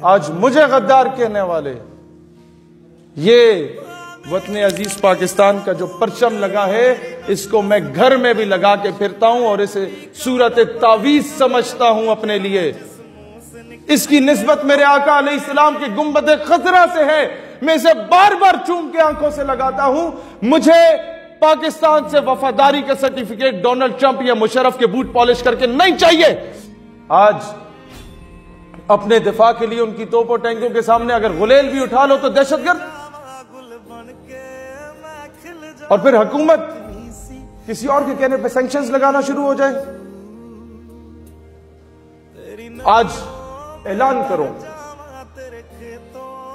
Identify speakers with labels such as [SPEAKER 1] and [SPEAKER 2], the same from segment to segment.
[SPEAKER 1] आज मुझे गद्दार कहने वाले, ये वतन अजीज पाकिस्तान का जो परचम लगा है, इसको मैं घर में भी लगा के फिरता हूं और इसे सूरत तावीज समझता हूं अपने लिए। इसकी निस्बत मेरे आका अलैहिस्सलाम के गुंबद खतरा से है। मैं इसे बार बार चूम के आंखों से लगाता हूं। मुझे पाकिस्तान से वफादारी का सर्टिफिकेट डोनाल्ड ट्रंप या मुशर्रफ के बूट पॉलिश करके नहीं चाहिए। आज अपने दिफा के लिए उनकी तोपों टैंकों के सामने अगर गुलेल भी उठा लो तो दहशतगर्द, और फिर हुकूमत किसी और के कहने पे सैंक्शंस लगाना शुरू हो जाए। आज ऐलान करो,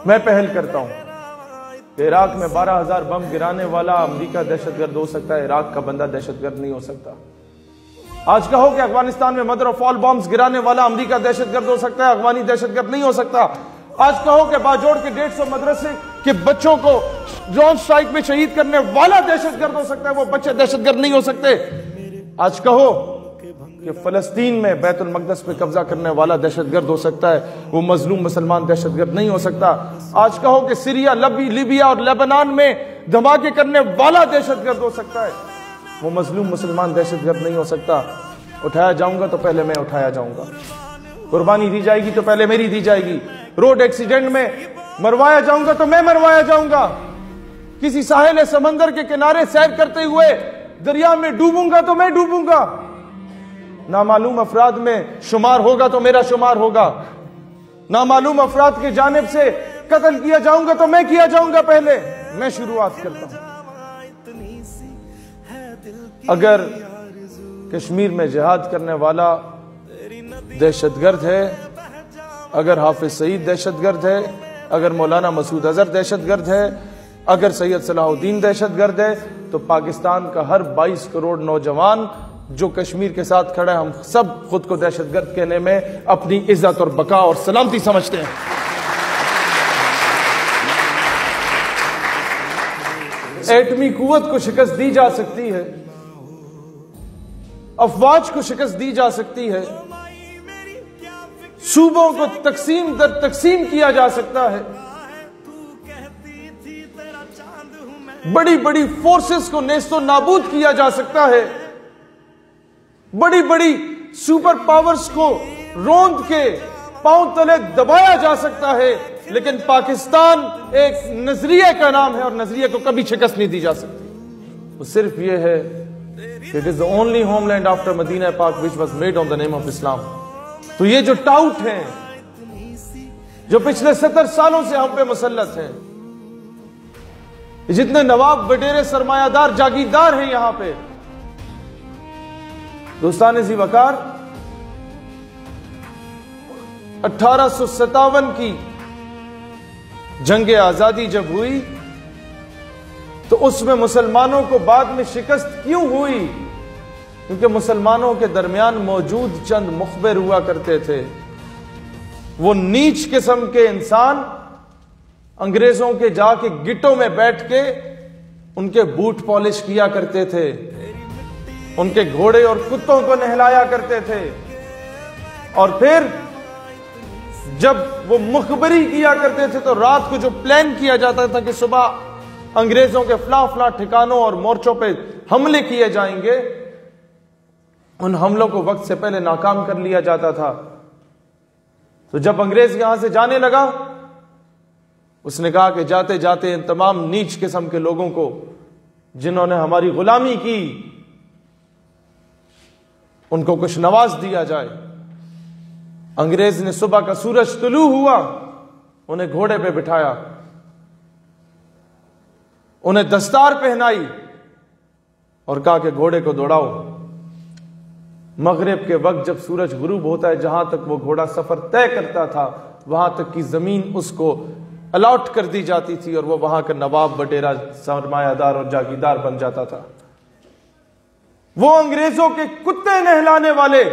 [SPEAKER 1] मैं पहल करता हूं। इराक में 12,000 बम गिराने वाला अमेरिका दहशतगर्द हो सकता है, इराक का बंदा दहशतगर्द नहीं हो सकता। आज कहो कि अफगानिस्तान में मदर ऑफ ऑल बॉम्ब्स गिराने वाला अमेरिका दहशतगर्द हो सकता है, अफगानी दहशतगर्द नहीं हो सकता। आज कहो कि बाजोड़ के 150 मदरसे के बच्चों को ड्रोन स्ट्राइक में शहीद करने वाला दहशतगर्द हो सकता है, वो बच्चे दहशतगर्द नहीं हो सकते। आज कहो कि फलस्तीन में बैतुल मक़दस पे कब्जा करने वाला दहशतगर्द हो सकता है, वो मजलूम मुसलमान दहशतगर्द नहीं हो सकता। आज कहो कि सीरिया, लीबिया और लेबनान में धमाके करने वाला दहशतगर्द हो सकता है, वो मजलूम मुसलमान दहशतगर्द नहीं हो सकता। उठाया जाऊंगा तो पहले मैं उठाया जाऊंगा, कुर्बानी दी जाएगी तो पहले मेरी दी जाएगी। रोड एक्सीडेंट में मरवाया जाऊंगा तो मैं मरवाया जाऊंगा। किसी साहिल समंदर के किनारे सैर करते हुए दरिया में डूबूंगा तो मैं डूबूंगा। नामालूम अफराद में शुमार होगा तो मेरा शुमार होगा। नामालूम अफराद की जानिब से कत्ल किया जाऊंगा तो मैं किया जाऊंगा। पहले मैं शुरुआत करता हूं। अगर कश्मीर में जिहाद करने वाला दहशतगर्द है, अगर हाफिज सईद दहशतगर्द है, अगर मौलाना मसूद अजहर दहशतगर्द है, अगर सैयद सलाहुद्दीन दहशतगर्द है, तो पाकिस्तान का हर 22 करोड़ नौजवान जो कश्मीर के साथ खड़ा है, हम सब खुद को दहशतगर्द कहने में अपनी इज्जत और बका और सलामती समझते हैं। एटमी कुव्वत को शिकस्त दी जा सकती है, अफवाज को शिकस्त दी जा सकती है, सूबों को तकसीम दर तकसीम किया जा सकता है, बड़ी बड़ी फोर्सेस को नेस्तो नाबूद किया जा सकता है, बड़ी बड़ी सुपर पावर्स को रोंद के पांव तले दबाया जा सकता है। लेकिन पाकिस्तान एक नजरिए का नाम है और नजरिए को कभी शिकस्त नहीं दी जा सकती। वो सिर्फ ये है, it is the only homeland after Medina पाक which was made on the name of Islam. तो ये जो टाउट हैं, जो पिछले 70 सालों से हम पे मुसल्लत हैं, जितने नवाब वडेरे सरमायादार जागीरदार हैं यहां पे, दोस्तान ज़ी वकार, 1857 की जंग आजादी जब हुई तो उसमें मुसलमानों को बाद में शिकस्त क्यों हुई? क्योंकि मुसलमानों के दरमियान मौजूद चंद मुखबिर हुआ करते थे। वो नीच किस्म के इंसान अंग्रेजों के जाके गिट्टों में बैठ के उनके बूट पॉलिश किया करते थे, उनके घोड़े और कुत्तों को नहलाया करते थे, और फिर जब वो मुखबरी किया करते थे तो रात को जो प्लान किया जाता था कि सुबह अंग्रेजों के फला फला ठिकानों और मोर्चों पे हमले किए जाएंगे, उन हमलों को वक्त से पहले नाकाम कर लिया जाता था। तो जब अंग्रेज यहां से जाने लगा, उसने कहा कि जाते जाते इन तमाम नीच किस्म के लोगों को जिन्होंने हमारी गुलामी की, उनको कुछ नवाज दिया जाए। अंग्रेज ने सुबह का सूरज तुलू हुआ, उन्हें घोड़े पे बिठाया, उन्हें दस्तार पहनाई और कहा कि घोड़े को दौड़ाओ। मगरिब के वक्त जब सूरज गुरूब होता है, जहां तक वो घोड़ा सफर तय करता था, वहां तक की जमीन उसको अलॉट कर दी जाती थी और वो वहां का नवाब वडेरा सरमायादार और जागीरदार बन जाता था। वो अंग्रेजों के कुत्ते नहलाने वाले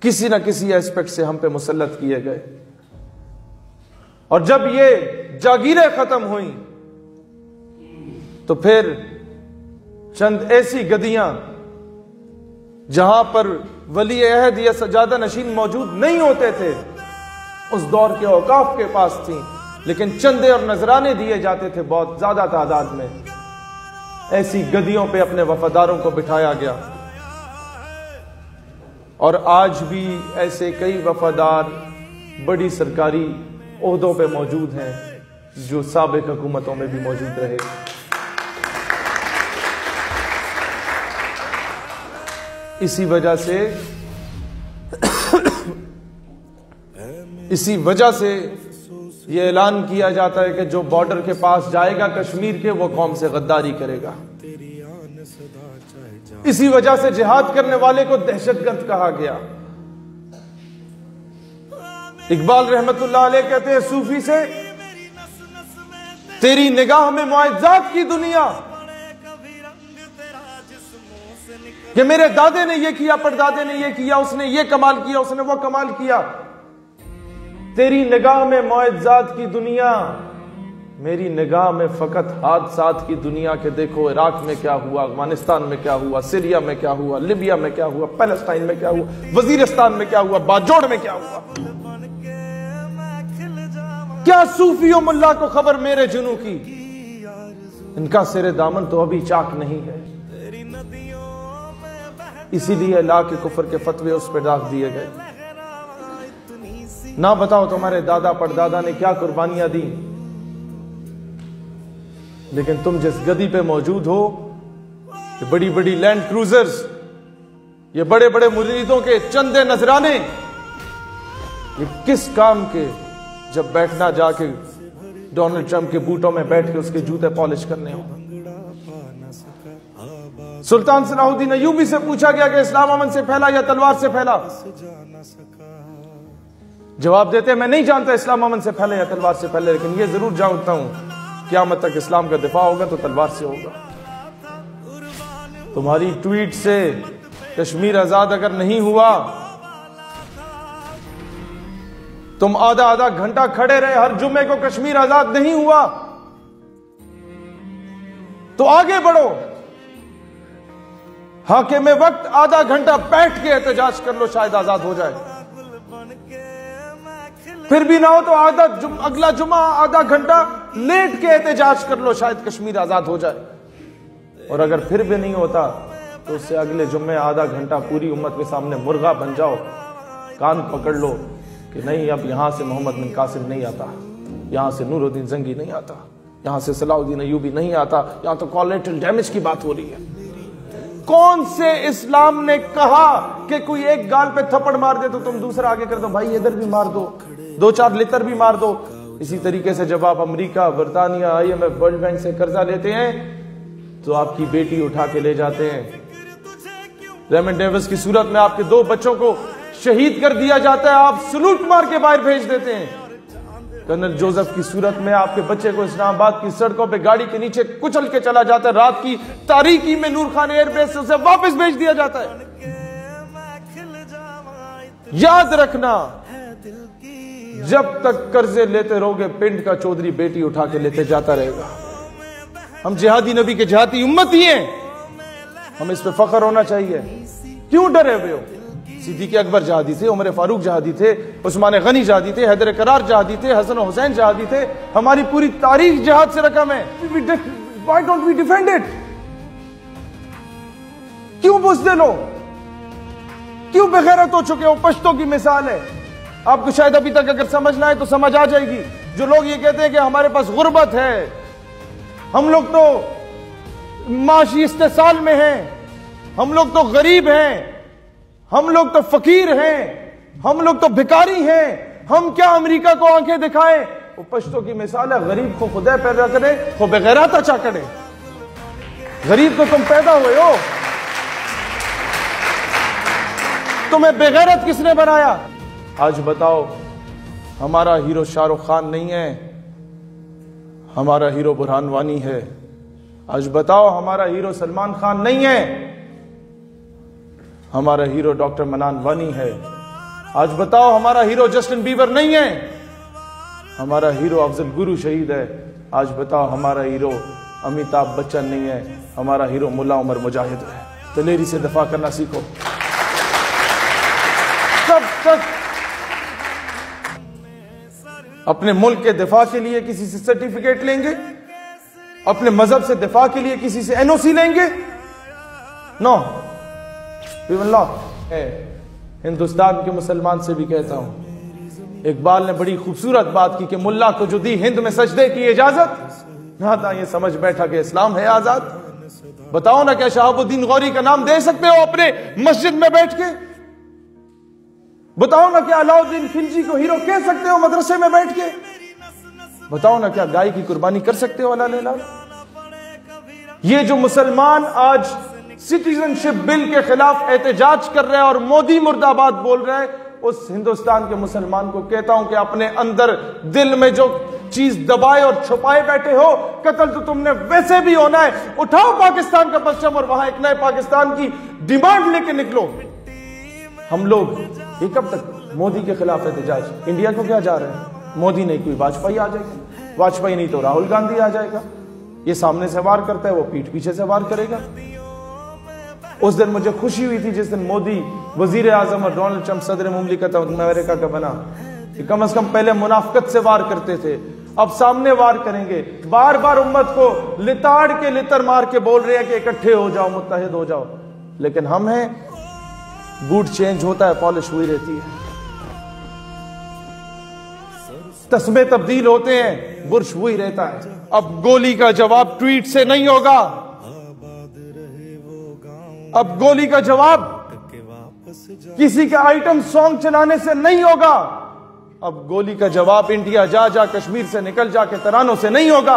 [SPEAKER 1] किसी ना किसी एस्पेक्ट से हम पे मुसल्लत किए गए। और जब ये जागीरें खत्म हुई तो फिर चंद ऐसी गदियां जहां पर वली अहद या सजादा नशीन मौजूद नहीं होते थे, उस दौर के औकाफ के पास थी, लेकिन चंदे और नजराने दिए जाते थे बहुत ज्यादा तादाद में। ऐसी गद्दियों पे अपने वफादारों को बिठाया गया और आज भी ऐसे कई वफादार बड़ी सरकारी ओहदों पे मौजूद हैं जो साबिक हुकूमतों में भी मौजूद रहे। इसी वजह से यह ऐलान किया जाता है कि जो बॉर्डर के पास जाएगा कश्मीर के, वो कौम से गद्दारी करेगा। इसी वजह से जिहाद करने वाले को दहशतगर्द कहा गया। इकबाल रहमतुल्लाह अलैह कहते हैं सूफी से, तेरी निगाह में मुआज़ात की दुनिया, कि मेरे दादे ने ये किया, परदादे ने ये किया, उसने ये कमाल किया, उसने वो कमाल किया। तेरी निगाह में मुआज़ात की दुनिया, मेरी निगाह में फकत हादसात की दुनिया के देखो इराक में क्या हुआ, अफगानिस्तान में क्या हुआ, सीरिया में क्या हुआ, लिबिया में क्या हुआ, पैलेस्टाइन में क्या हुआ, वजीरिस्तान में क्या हुआ, बाजोड़ में क्या हुआ। क्या सूफी और मुल्ला को खबर मेरे जुनू की, इनका सिरे दामन तो अभी चाक नहीं है। इसीलिए ला के कुफर के फतवे उस पर डाक दिए गए। ना बताओ तुम्हारे दादा परदादा ने क्या कुर्बानियां दी, लेकिन तुम जिस गद्दी पे मौजूद हो, ये बड़ी बड़ी लैंड क्रूजर्स, ये बड़े बड़े मुरीदों के चंदे नजराने, ये किस काम के, जब बैठना जाके डोनाल्ड ट्रंप के बूटों में बैठ के उसके जूते पॉलिश करने हो। सुल्तान सलाहुद्दीन अय्यूबी से पूछा गया कि इस्लाम अमन से फैला या तलवार से फैला? जवाब देते मैं नहीं जानता इस्लाम अमन से फैले या तलवार से फैले, लेकिन ये जरूर जानता हूं क़यामत तक इस्लाम का दिफा होगा तो तलवार से होगा। तुम्हारी ट्वीट से कश्मीर आजाद अगर नहीं हुआ, तुम आधा आधा घंटा खड़े रहे हर जुम्मे को, कश्मीर आजाद नहीं हुआ, तो आगे बढ़ो। हाकिम वक्त आधा घंटा बैठ के एहतजाज कर लो, शायद आजाद हो जाए। फिर भी ना हो तो अगला जुम्मा आधा घंटा लेट के एहतजाज कर लो, शायद कश्मीर आजाद हो जाए। और अगर फिर भी नहीं होता तो उससे अगले जुम्मे आधा घंटा पूरी उम्मत के सामने मुर्गा बन जाओ, कान पकड़ लो कि नहीं, अब यहां से मोहम्मद बिन कासिम नहीं आता, यहां से नूरुद्दीन जंगी नहीं आता, यहां से सलाहुद्दीन अय्यूबी नहीं आता, यहां तो कोलैटरल डैमेज की बात हो रही है। कौन से इस्लाम ने कहा कि कोई एक गाल पे थप्पड़ मार दे तो तुम दूसरा आगे कर दो, भाई इधर भी मार दो, दो चार लितर भी मार दो। इसी तरीके से जब आप अमेरिका, बर्तानिया, IMF, वर्ल्ड बैंक से कर्जा लेते हैं तो आपकी बेटी उठा के ले जाते हैं। रेमंड डेविस की सूरत में आपके 2 बच्चों को शहीद कर दिया जाता है, आप सलूट मार के बाहर भेज देते हैं। कर्नल जोसेफ की सूरत में आपके बच्चे को इस्लामाबाद की सड़कों पे गाड़ी के नीचे कुचल के चला जाता है, रात की तारीकी में नूर खान एयरबेस से उसे वापस भेज दिया जाता है। याद रखना, जब तक कर्जे लेते रहोगे पिंड का चौधरी बेटी उठा के लेते जाता रहेगा। हम जिहादी नबी के जिहादी उम्मत ही हैं, हमें इस पे फख्र होना चाहिए। क्यों डरे हुए हो? सिद्दीक़ अकबर जहादी थे, उमर फारूक जहादी थे, उस्मान गनी जहादी थे, हैदर करार जहादी थे, हसन हुसैन जहादी थे। हमारी पूरी तारीख जिहाद से रकम है। Why don't we defend it? क्यों बुज़दिल हो? क्यों बेगैरत हो चुके हो? पश्तो की मिसाल है। आपको शायद अभी तक अगर समझना है तो समझ आ जाएगी। जो लोग ये कहते हैं कि हमारे पास गुर्बत है, हम लोग तो माशी इस्तेसाल में हैं, हम लोग तो गरीब हैं, हम लोग तो फकीर हैं, हम लोग तो भिखारी हैं, हम क्या अमेरिका को आंखें दिखाएं? वो पश्तो की मिसाल है, गरीब को खुदा पैदा करे, वो बेगैरत अच्छा करे। गरीब तो तुम पैदा हुए हो, तुम्हें बेगैरत किसने बनाया? आज बताओ, हमारा हीरो शाहरुख खान नहीं है, हमारा हीरो बुरहान वानी है। आज बताओ, हमारा हीरो सलमान खान नहीं है, हमारा हीरो डॉक्टर मनान वानी है। आज बताओ, हमारा हीरो जस्टिन बीबर नहीं है, हमारा हीरो अफजल गुरु शहीद है। आज बताओ, हमारा हीरो अमिताभ बच्चन नहीं है, हमारा हीरो मुल्ला उमर मुजाहिद है। दलेरी से दफा करना सीखो। अपने मुल्क के दिफा के लिए किसी से सर्टिफिकेट लेंगे? अपने मजहब से दिफा के लिए किसी से एनओसी लेंगे? No, we will not. Hindustan के मुसलमान से भी कहता हूं, इकबाल ने बड़ी खूबसूरत बात की कि मुल्ला को जो दी हिंद में सजदे की इजाजत, ना था ये समझ बैठा कि इस्लाम है आजाद। बताओ ना, क्या शहाबुद्दीन गौरी का नाम दे सकते हो अपने मस्जिद में बैठ के? बताओ ना, क्या अलाउद्दीन खिलजी को हीरो कह सकते हो मदरसे में बैठ के? बताओ ना, क्या गाय की कुर्बानी कर सकते हो अल्लाह ने? ये जो मुसलमान आज सिटीजनशिप बिल के खिलाफ एहतजाज कर रहे हैं और मोदी मुर्दाबाद बोल रहे हैं, उस हिंदुस्तान के मुसलमान को कहता हूं कि अपने अंदर दिल में जो चीज दबाए और छुपाए बैठे हो, कत्ल तो तुमने वैसे भी होना है। उठाओ पाकिस्तान का परचम और वहां एक नए पाकिस्तान की डिमांड लेके निकलो। हम लोग ये कब तक मोदी के खिलाफ एहतजाज? इंडिया को क्या जा रहे हैं? मोदी नहीं, कोई वाजपेयी आ जाएगा, वाजपेयी नहीं तो राहुल गांधी आ जाएगा। ये सामने से वार करता है, वो पीठ पीछे से वार करेगा। उस दिन मुझे खुशी हुई थी जिस दिन मोदी वजीर आजम और डोनाल्ड ट्रंप सदर मुमलिकत अमेरिका का बना, कि कम से कम पहले मुनाफकत से वार करते थे, अब सामने वार करेंगे। बार बार उम्मत को लिताड़ के लितर मार के बोल रहे हैं कि इकट्ठे हो जाओ, मुत्तहिद हो जाओ, लेकिन हम हैं, बूट चेंज होता है, पॉलिश हुई रहती है, तस्मे तब्दील होते हैं, बुर्श वही रहता है। अब गोली का जवाब ट्वीट से नहीं होगा, अब गोली का जवाब किसी का आइटम सॉन्ग चलाने से नहीं होगा, अब गोली का जवाब इंडिया जा जा कश्मीर से निकल जा के तरानों से नहीं होगा,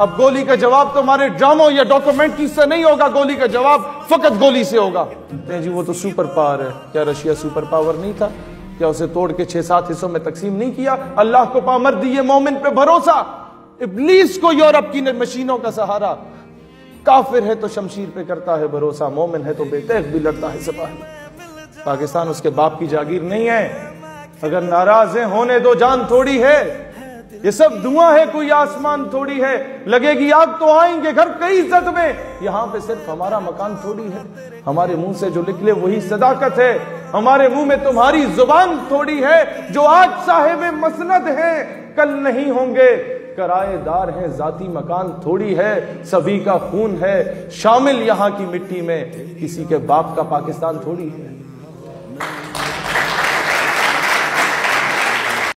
[SPEAKER 1] अब गोली का जवाब तुम्हारे ड्रामों या डॉक्यूमेंट्री से नहीं होगा, गोली का जवाब फकत गोली से होगा। जी वो तो सुपर पावर है। क्या रशिया सुपर पावर नहीं था? क्या उसे तोड़ के 6-7 हिस्सों में तकसीम नहीं किया? अल्लाह को पामर दिए, मोमिन पे भरोसा, इब्लीस को यूरोप की मशीनों का सहारा, काफिर है तो शमशीर पे करता है भरोसा, मोमिन है तो बेतेग भी लड़ता है सिपाही। पाकिस्तान उसके बाप की जागीर नहीं है, अगर नाराज है होने दो, जान थोड़ी है, ये सब धुआं है, कोई आसमान थोड़ी है, लगेगी आग तो आएंगे घर कई इज्जत में, यहां पे सिर्फ हमारा मकान थोड़ी है, हमारे मुंह से जो निकले वही सदाकत है, हमारे मुंह में तुम्हारी जुबान थोड़ी है, जो आज साहिब मसनद है कल नहीं होंगे, किराएदार हैं जाती मकान थोड़ी है, सभी का खून है शामिल यहां की मिट्टी में, किसी के बाप का पाकिस्तान थोड़ी है।